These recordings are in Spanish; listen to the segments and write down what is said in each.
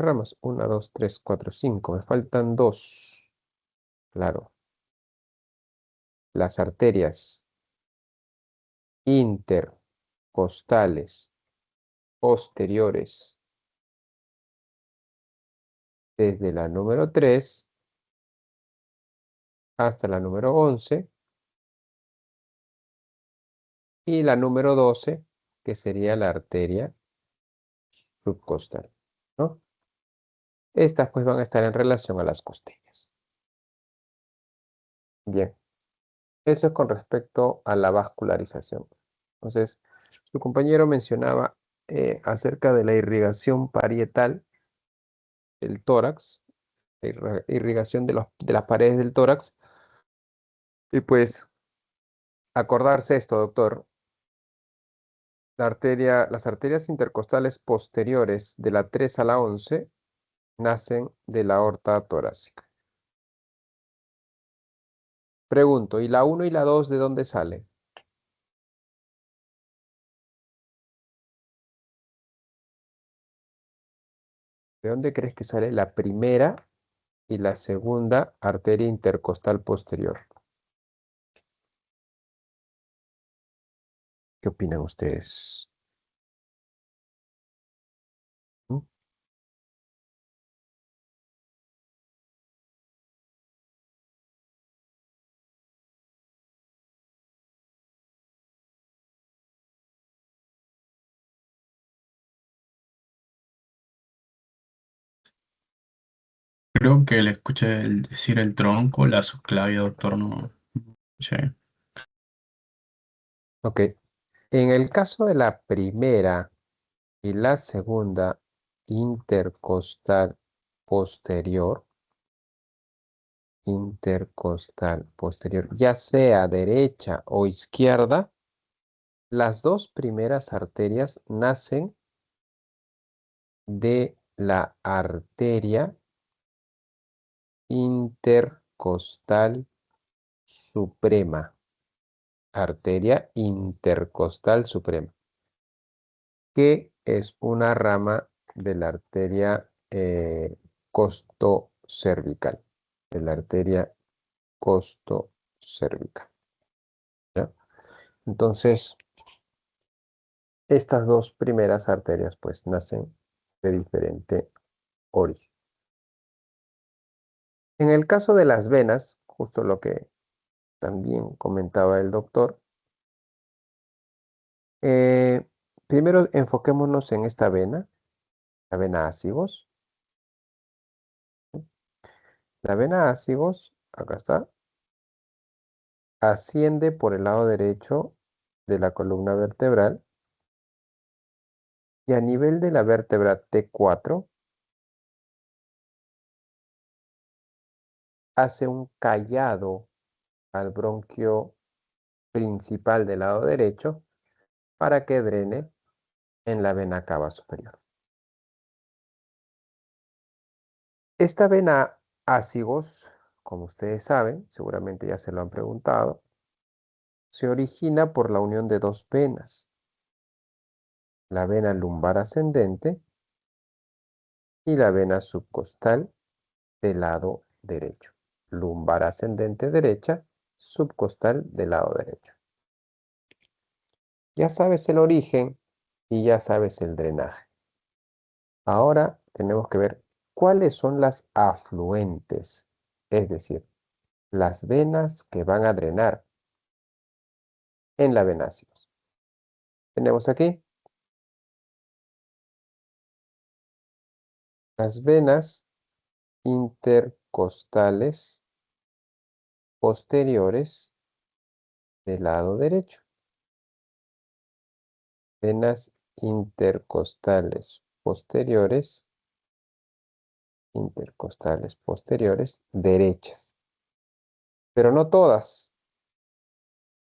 ramas. 1, 2, 3, 4, 5. Me faltan 2. Claro. Las arterias intercostales posteriores desde la número 3 hasta la número 11 y la número 12, que sería la arteria subcostal, ¿no? Estas pues van a estar en relación a las costillas. Bien, eso es con respecto a la vascularización. Entonces, su compañero mencionaba acerca de la irrigación parietal del tórax, irrigación de las paredes del tórax. Y pues, acordarse esto, doctor. Las arterias intercostales posteriores de la 3 a la 11 nacen de la aorta torácica. Pregunto, ¿y la 1 y la 2 de dónde salen? ¿De dónde crees que sale la primera y la segunda arteria intercostal posterior? ¿Qué opinan ustedes? ¿Mm? Creo que le escuché decir el tronco, la subclavia, doctor, no. Sí. Ok. En el caso de la primera y la segunda intercostal posterior, ya sea derecha o izquierda, las dos primeras arterias nacen de la arteria intercostal suprema. Arteria intercostal suprema, que es una rama de la arteria costocervical. De la arteria costocervical. ¿Ya? Entonces, estas dos primeras arterias pues nacen de diferente origen. En el caso de las venas, justo lo que también comentaba el doctor, eh, primero enfoquémonos en esta vena, la vena acigos. La vena acigos, acá está, asciende por el lado derecho de la columna vertebral y a nivel de la vértebra T4 hace un callado al bronquio principal del lado derecho para que drene en la vena cava superior. Esta vena acigos, como ustedes saben, seguramente ya se lo han preguntado, se origina por la unión de dos venas, la vena lumbar ascendente y la vena subcostal del lado derecho. Lumbar ascendente derecha, subcostal del lado derecho. Ya sabes el origen y ya sabes el drenaje. Ahora tenemos que ver cuáles son las afluentes, es decir, las venas que van a drenar en la vena acigos. Tenemos aquí las venas intercostales posteriores del lado derecho. Venas intercostales posteriores derechas. Pero no todas.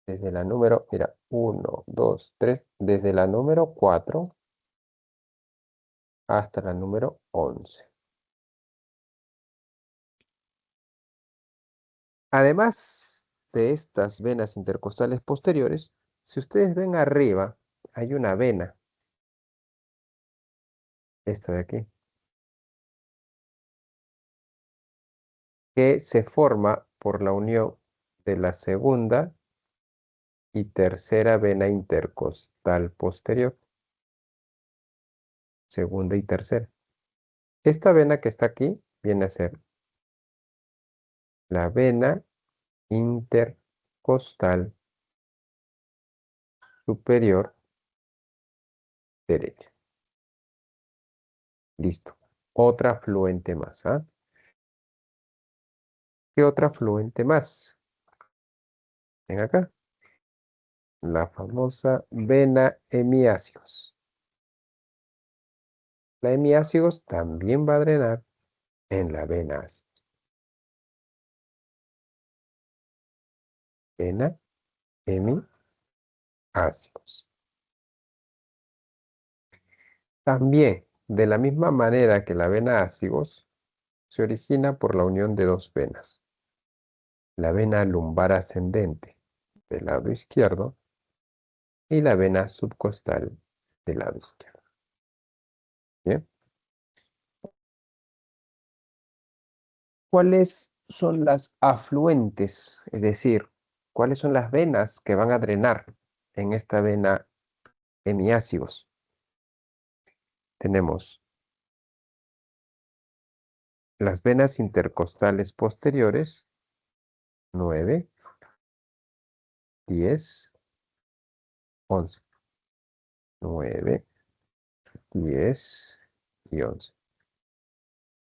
Desde la número, mira, 1, 2, 3, desde la número 4 hasta la número 11. Además de estas venas intercostales posteriores, si ustedes ven arriba, hay una vena, esta de aquí, que se forma por la unión de la segunda y tercera vena intercostal posterior. Segunda y tercera. Esta vena que está aquí viene a ser la vena intercostal superior derecha. Listo. Otra afluente más, ¿ah? ¿Qué otra afluente más? Ven acá. La famosa vena hemiácigos. La hemiácigos también va a drenar en la vena ácida. Vena hemiácigos. También, de la misma manera que la vena ácigos, se origina por la unión de dos venas. La vena lumbar ascendente del lado izquierdo y la vena subcostal del lado izquierdo. ¿Bien? ¿Cuáles son las afluentes? Es decir, ¿cuáles son las venas que van a drenar en esta vena hemiácigos? Tenemos las venas intercostales posteriores, 9, 10, 11. 9, 10 y 11.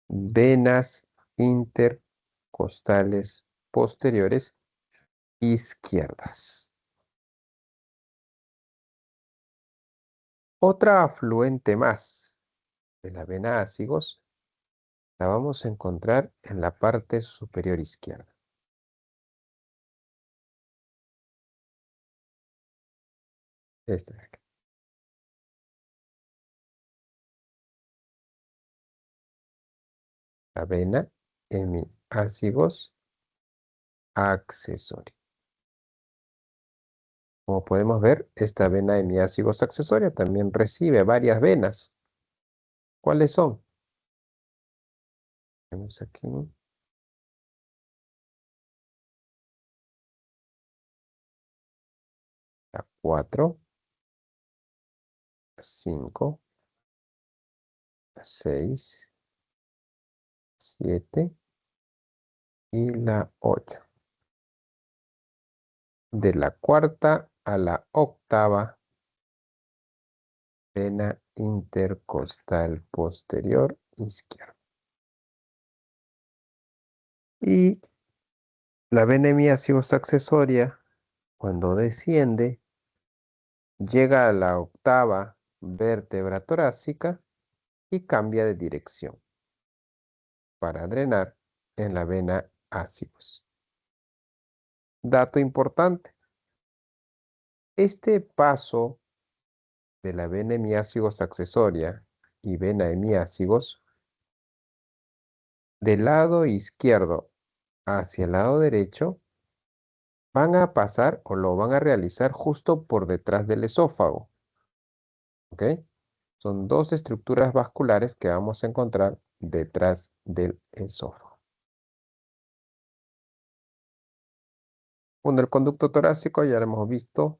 Venas intercostales posteriores izquierdas. Otra afluente más de la vena ácigos la vamos a encontrar en la parte superior izquierda. Esta de acá. La vena hemiácigos accesoria. Como podemos ver, esta vena hemiácigos accesoria también recibe varias venas. ¿Cuáles son? Tenemos aquí la 4, la 5, la 6, 7 y la 8. De la cuarta a la octava vena intercostal posterior izquierda. Y la vena hemiácigos accesoria, cuando desciende, llega a la octava vértebra torácica y cambia de dirección para drenar en la vena ácigos. Dato importante, este paso de la vena hemiácigos accesoria y vena hemiácigos del lado izquierdo hacia el lado derecho van a pasar o lo van a realizar justo por detrás del esófago. ¿Ok? Son dos estructuras vasculares que vamos a encontrar detrás del esófago. Bueno, el conducto torácico ya lo hemos visto,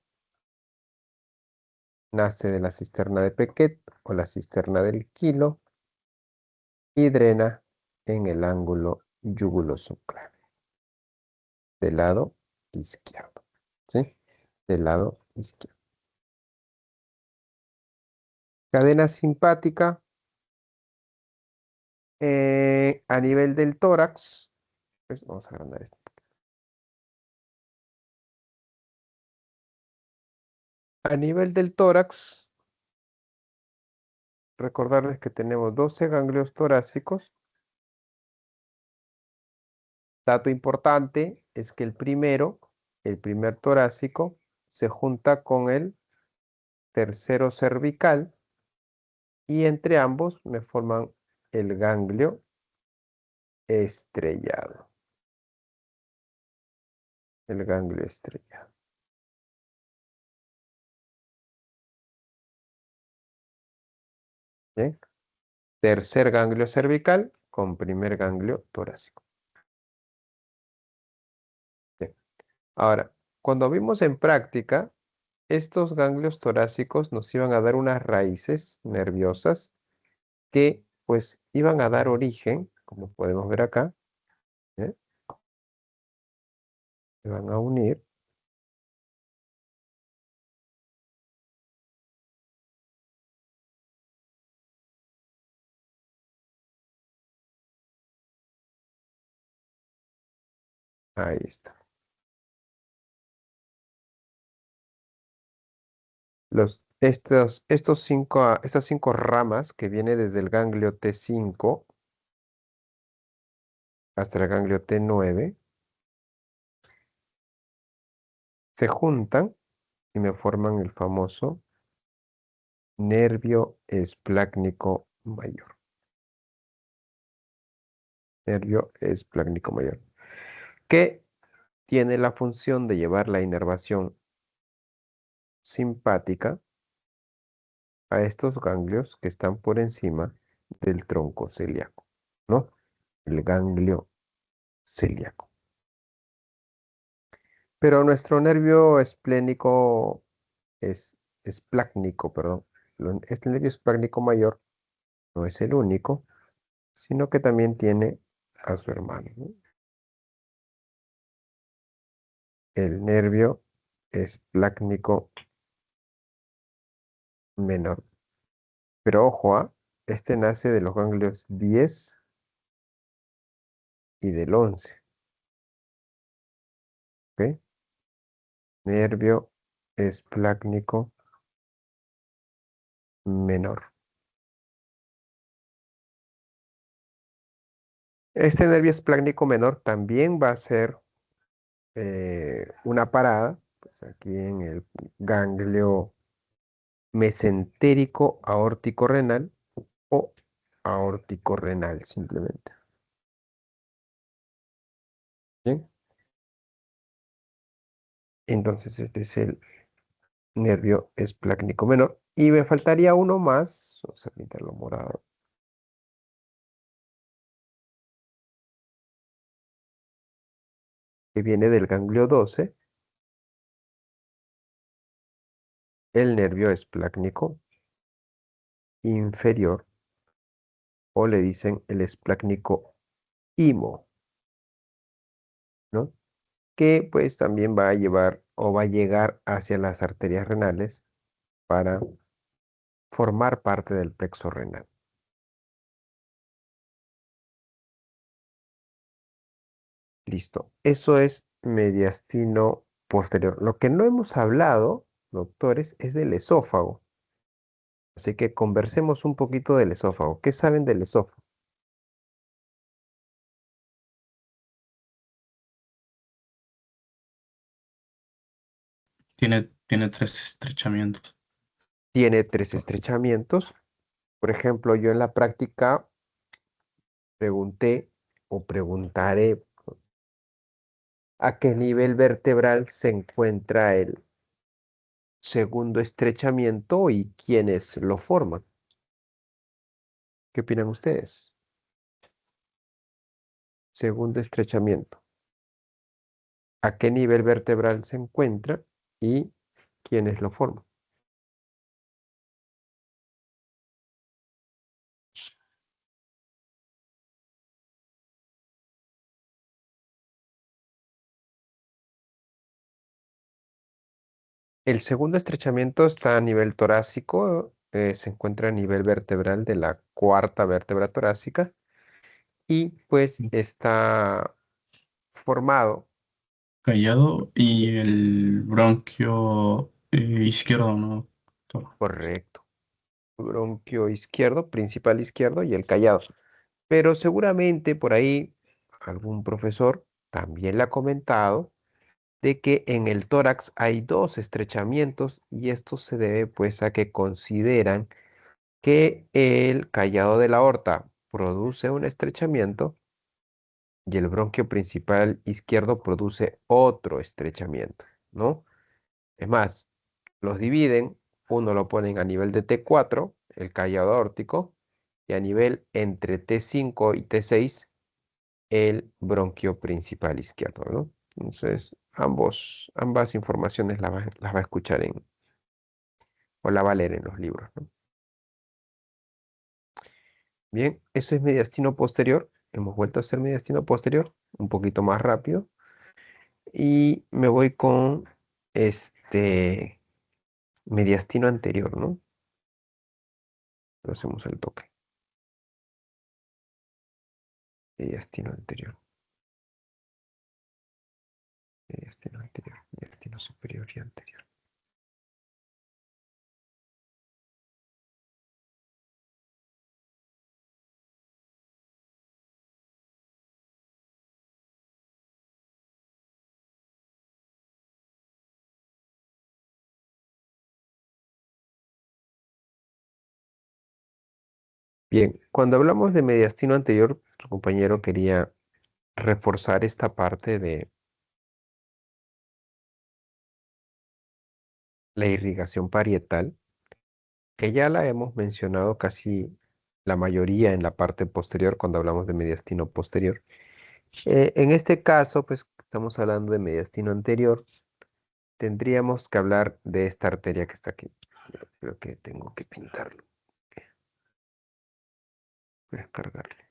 nace de la cisterna de Pequet o la cisterna del Kilo y drena en el ángulo yugulosacral del lado izquierdo. ¿Sí? Del lado izquierdo. Cadena simpática a nivel del tórax. Pues vamos a agrandar esto. A nivel del tórax, recordarles que tenemos 12 ganglios torácicos. Dato importante es que el primer torácico, se junta con el tercero cervical y entre ambos me forman el ganglio estrellado. El ganglio estrellado. ¿Bien? Tercer ganglio cervical con primer ganglio torácico. Ahora, cuando vimos en práctica, estos ganglios torácicos nos iban a dar unas raíces nerviosas que pues iban a dar origen, como podemos ver acá, ¿eh? Se van a unir. Ahí está. Estas cinco ramas que vienen desde el ganglio T5 hasta el ganglio T9 se juntan y me forman el famoso nervio esplácnico mayor. Nervio esplácnico mayor. Que tiene la función de llevar la inervación simpática a estos ganglios que están por encima del tronco celíaco, ¿no? El ganglio celíaco. Pero nuestro nervio esplácnico, perdón. Este nervio esplácnico mayor no es el único, sino que también tiene a su hermano, ¿no? El nervio esplácnico menor. Pero ojo, este nace de los ganglios 10 y del 11, ¿ok? Nervio esplácnico menor. Este nervio esplácnico menor también va a ser una parada, pues aquí en el ganglio mesentérico aórtico renal o aórtico renal simplemente. Bien, entonces este es el nervio esplácnico menor. Y me faltaría uno más, vamos a pintarlo morado, que viene del ganglio 12, el nervio esplácnico inferior, o le dicen el esplácnico imo, ¿no? Que pues también va a llevar o va a llegar hacia las arterias renales para formar parte del plexo renal. Listo. Eso es mediastino posterior. Lo que no hemos hablado, doctores, es del esófago. Así que conversemos un poquito del esófago. ¿Qué saben del esófago? Tiene tres estrechamientos. Tiene tres estrechamientos. Por ejemplo, yo en la práctica pregunté o preguntaré a qué nivel vertebral se encuentra el segundo estrechamiento y quiénes lo forman. ¿Qué opinan ustedes? Segundo estrechamiento. ¿A qué nivel vertebral se encuentra y quiénes lo forman? El segundo estrechamiento está a nivel torácico, se encuentra a nivel vertebral de la cuarta vértebra torácica y pues está formado, Callado y el bronquio izquierdo, ¿no, doctor? correcto, bronquio izquierdo, principal izquierdo y el callado. Pero seguramente por ahí algún profesor también le ha comentado de que en el tórax hay dos estrechamientos y esto se debe pues a que consideran que el callado de la aorta produce un estrechamiento y el bronquio principal izquierdo produce otro estrechamiento, ¿no? Es más, los dividen, uno lo ponen a nivel de T4, el callado aórtico, y a nivel entre T5 y T6, el bronquio principal izquierdo, ¿no? Entonces, ambas informaciones las va a escuchar o la va a leer en los libros, ¿no? Bien, eso es mediastino posterior. Hemos vuelto a hacer mediastino posterior, un poquito más rápido. Y me voy con este mediastino anterior, ¿no? Lo hacemos el toque. Mediastino anterior, mediastino anterior, mediastino superior y anterior. Bien, cuando hablamos de mediastino anterior, tu compañero quería reforzar esta parte de la irrigación parietal, que ya la hemos mencionado casi la mayoría en la parte posterior cuando hablamos de mediastino posterior. En este caso, pues estamos hablando de mediastino anterior, tendríamos que hablar de esta arteria que está aquí. Creo que tengo que pintarlo. Voy a descargarle.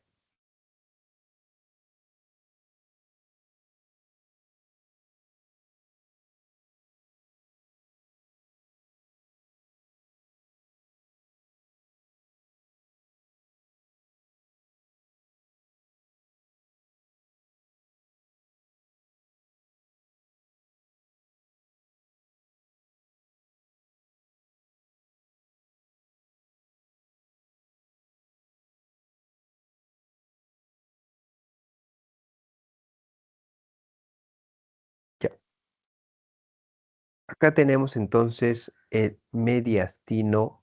Ya. Acá tenemos entonces el mediastino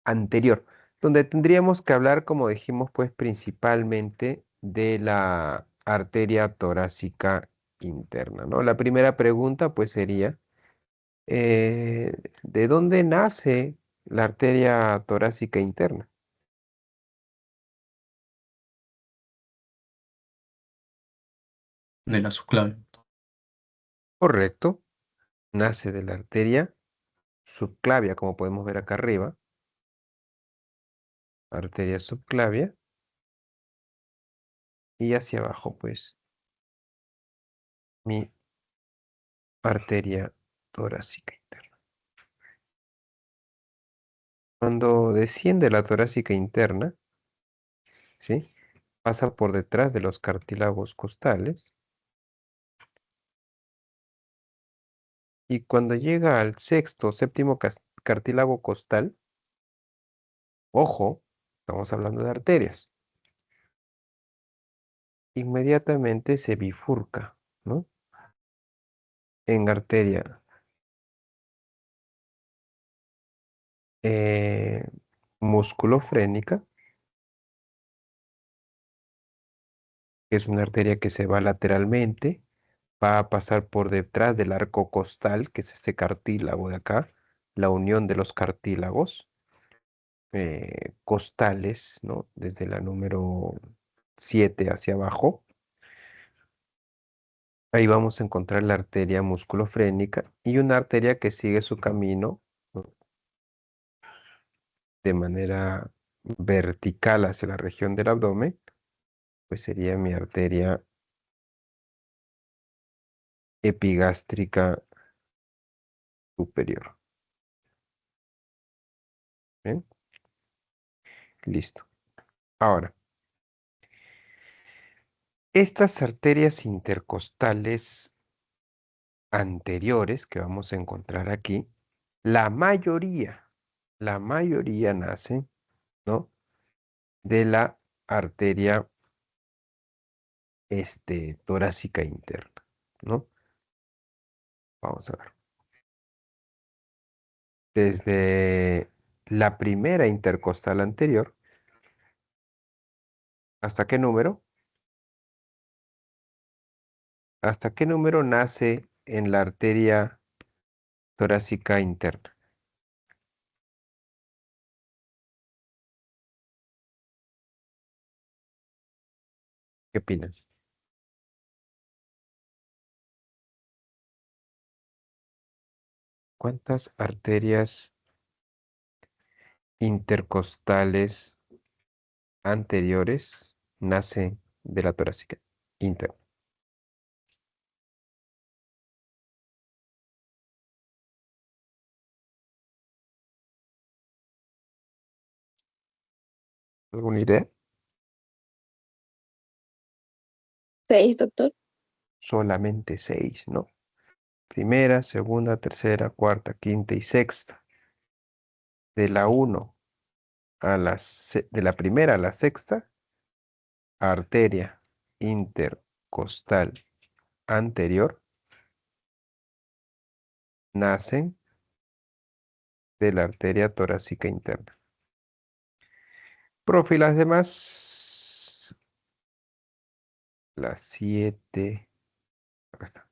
anterior, donde tendríamos que hablar, como dijimos, pues principalmente de la arteria torácica interna, ¿no? La primera pregunta pues sería, ¿de dónde nace la arteria torácica interna? de la subclavia. Correcto, nace de la arteria subclavia, como podemos ver acá arriba, arteria subclavia, y hacia abajo pues mi arteria torácica interna. Cuando desciende la torácica interna, ¿sí? Pasa por detrás de los cartílagos costales y cuando llega al sexto o séptimo cartílago costal, ojo, estamos hablando de arterias, inmediatamente se bifurca, ¿no? En arteria eh, musculofrénica, que es una arteria que se va lateralmente, va a pasar por detrás del arco costal, que es este cartílago de acá, la unión de los cartílagos costales, ¿no? Desde la número 7 hacia abajo. Ahí vamos a encontrar la arteria musculofrénica y una arteria que sigue su camino, ¿no? De manera vertical hacia la región del abdomen, pues sería mi arteria epigástrica superior. ¿Bien? Listo. Ahora, estas arterias intercostales anteriores que vamos a encontrar aquí, la mayoría nace, ¿no? De la arteria torácica interna, ¿no? Vamos a ver. Desde la primera intercostal anterior, ¿hasta qué número? ¿Hasta qué número nace en la arteria torácica interna? ¿Qué opinas? ¿Cuántas arterias intercostales anteriores nacen de la torácica interna? ¿Alguna idea? 6, doctor. Solamente 6, ¿no? Primera, segunda, tercera, cuarta, quinta y sexta. De la 1 de la primera a la sexta, arteria intercostal anterior nacen de la arteria torácica interna. Profe, y las demás, la 7, acá está,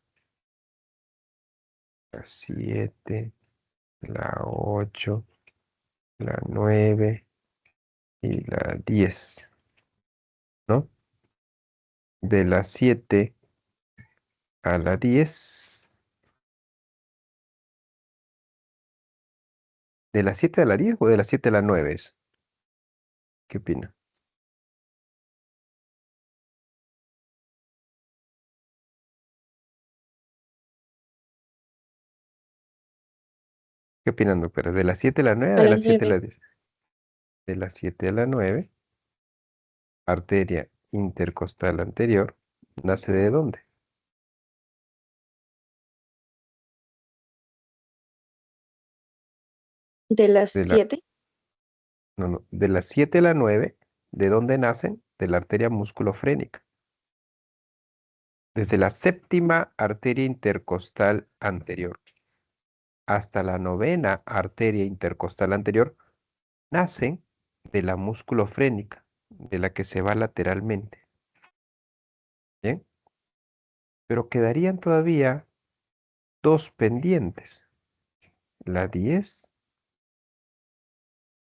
la 7, la 8, la 9 y la 10, ¿no? De la 7 a la 10, ¿de la 7 a la 10 o de la 7 a la 9 es? ¿Qué opina? ¿Qué opinan, doctora? ¿De la 7 a la 9 o A de la la 7 a 9. la 10? De la 7 a la 9, arteria intercostal anterior, ¿nace de dónde? De las De la, 7. no, no, de la 7 a la 9, ¿de dónde nacen? De la arteria musculofrénica. Desde la séptima arteria intercostal anterior hasta la novena arteria intercostal anterior, nacen de la musculofrénica, de la que se va lateralmente. ¿Bien? Pero quedarían todavía dos pendientes, la 10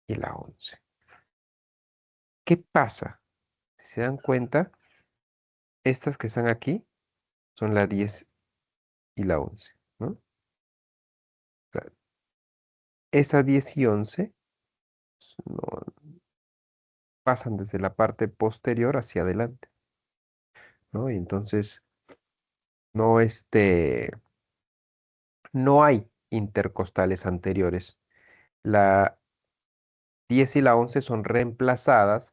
y la 11. ¿Qué pasa? Si se dan cuenta, estas que están aquí son la 10 y la 11, ¿no? O sea, esa 10 y 11 no, pasan desde la parte posterior hacia adelante, ¿no? Y entonces no, no hay intercostales anteriores. La 10 y la 11 son reemplazadas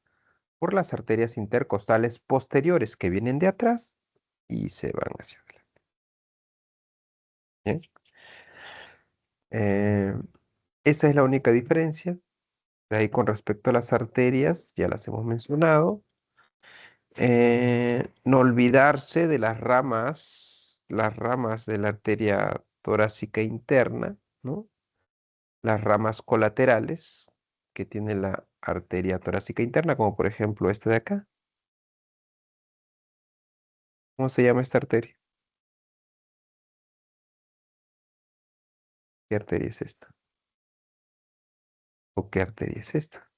por las arterias intercostales posteriores que vienen de atrás y se van hacia adelante. ¿Bien? Eh, Esa es la única diferencia. De ahí con respecto a las arterias, ya las hemos mencionado. No olvidarse de las ramas de la arteria torácica interna, ¿no? Las ramas colaterales que tiene la arteria torácica interna, como por ejemplo esta de acá. ¿Cómo se llama esta arteria? ¿Qué arteria es esta? ¿O qué arteria es esta?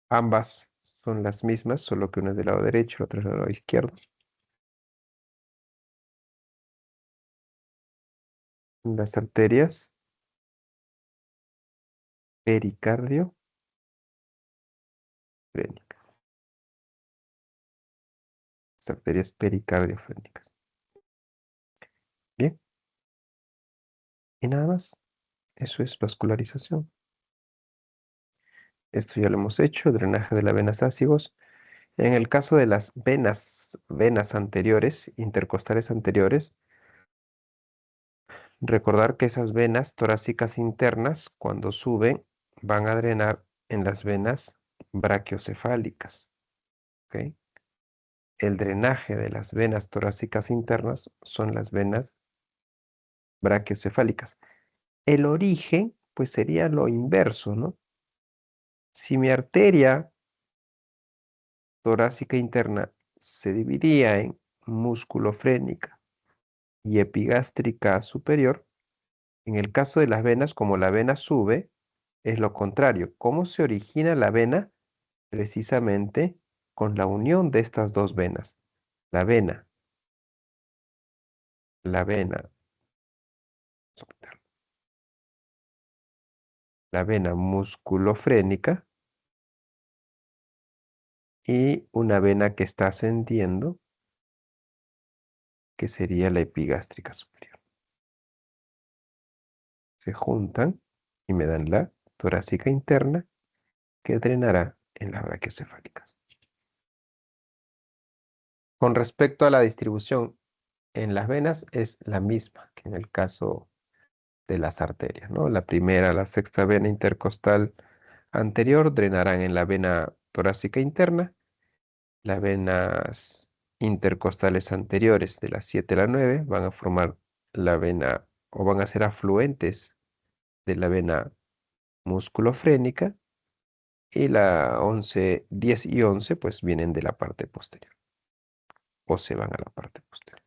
Ambas son las mismas, solo que una es del lado derecho, la otra es del lado izquierdo. Las arterias pericardio frénicas. Las arterias pericardiofrénicas. Bien, y nada más. Eso es vascularización. Esto ya lo hemos hecho, drenaje de las venas ácigos. En el caso de las venas anteriores, intercostales anteriores, recordar que esas venas torácicas internas, cuando suben, van a drenar en las venas brachiocefálicas. ¿Ok? El drenaje de las venas torácicas internas son las venas brachiocefálicas. El origen, pues sería lo inverso, ¿no? Si mi arteria torácica interna se dividía en musculofrénica y epigástrica superior, en el caso de las venas, como la vena sube, es lo contrario. ¿Cómo se origina la vena? Precisamente con la unión de estas dos venas. La vena la vena, la vena musculofrénica y una vena que está ascendiendo, que sería la epigástrica superior. Se juntan y me dan la torácica interna que drenará en las brachiocefálicas. Con respecto a la distribución en las venas es la misma que en el caso de las arterias, ¿no? La primera, la sexta vena intercostal anterior drenarán en la vena torácica interna. Las venas intercostales anteriores de la 7 a la 9 van a formar la vena o van a ser afluentes de la vena musculofrénica y la 11, 10 y 11 pues vienen de la parte posterior o se van a la parte posterior,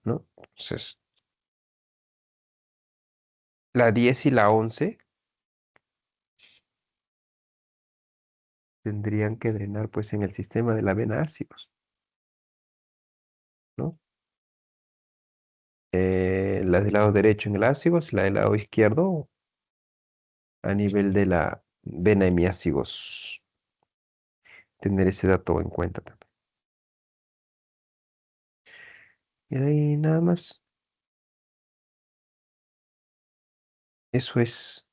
¿no? Entonces, la 10 y la 11 tendrían que drenar pues en el sistema de la vena ácidos, ¿no? La del lado derecho en el ácigos, la del lado izquierdo a nivel de la vena hemiácigos. Tener ese dato en cuenta también. Y de ahí nada más. Eso es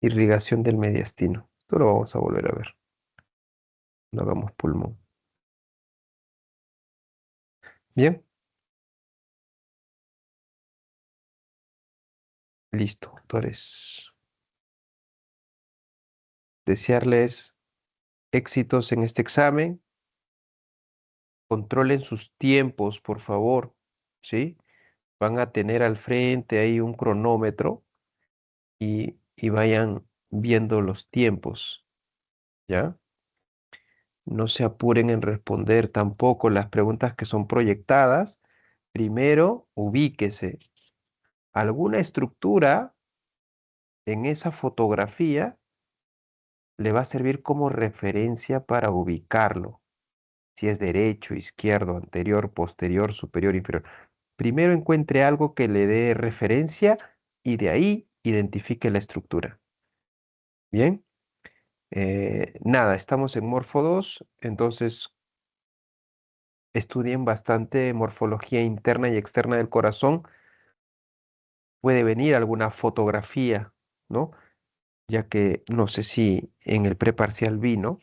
irrigación del mediastino. Esto lo vamos a volver a ver. No hagamos pulmón. Bien, listo, doctores. Desearles éxitos en este examen. Controlen sus tiempos, por favor. ¿Sí? Van a tener al frente ahí un cronómetro y vayan viendo los tiempos. ¿Ya? No se apuren en responder tampoco las preguntas que son proyectadas. Primero, ubíquese. Alguna estructura en esa fotografía le va a servir como referencia para ubicarlo. Si es derecho, izquierdo, anterior, posterior, superior, inferior. Primero encuentre algo que le dé referencia y de ahí identifique la estructura. Bien. Nada, estamos en Morfo 2, entonces estudien bastante morfología interna y externa del corazón. Puede venir alguna fotografía, ¿no? Ya que no sé si en el preparcial vino,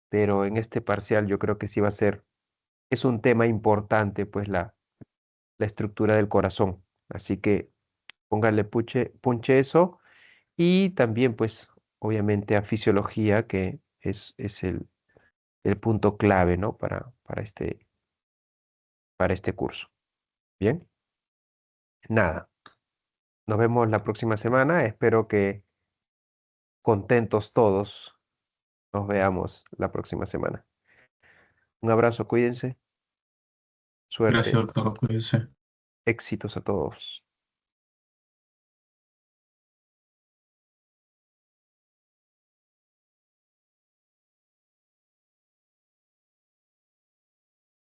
pero en este parcial yo creo que sí va a ser, es un tema importante, pues la estructura del corazón. Así que póngale punche eso y también, pues, obviamente a fisiología, que es el punto clave, ¿no? Para este curso. Bien, nada. Nos vemos la próxima semana. Espero que contentos todos nos veamos la próxima semana. Un abrazo, cuídense. Gracias, Suerte, doctor. Cuídese. éxitos a todos.